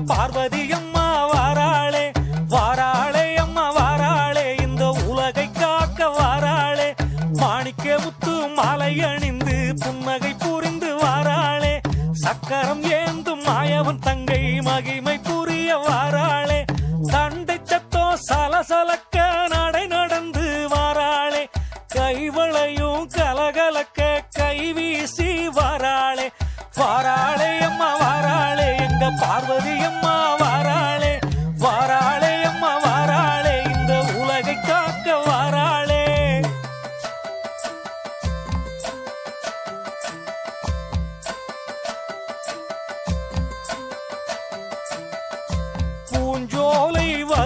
பார்வதி அம்மா வாராளே வாராளே அம்மா வாராளே இந்த உலகை காக்க வாராளே மாணிக்க முத்து மாலை அணிந்து புன்னகை புரிந்து வாராளே சக்கரம் ஏந்தும் மாயவன் தங்கை மகிமை புரிய வாராளே சண்டை சத்தோ சலசல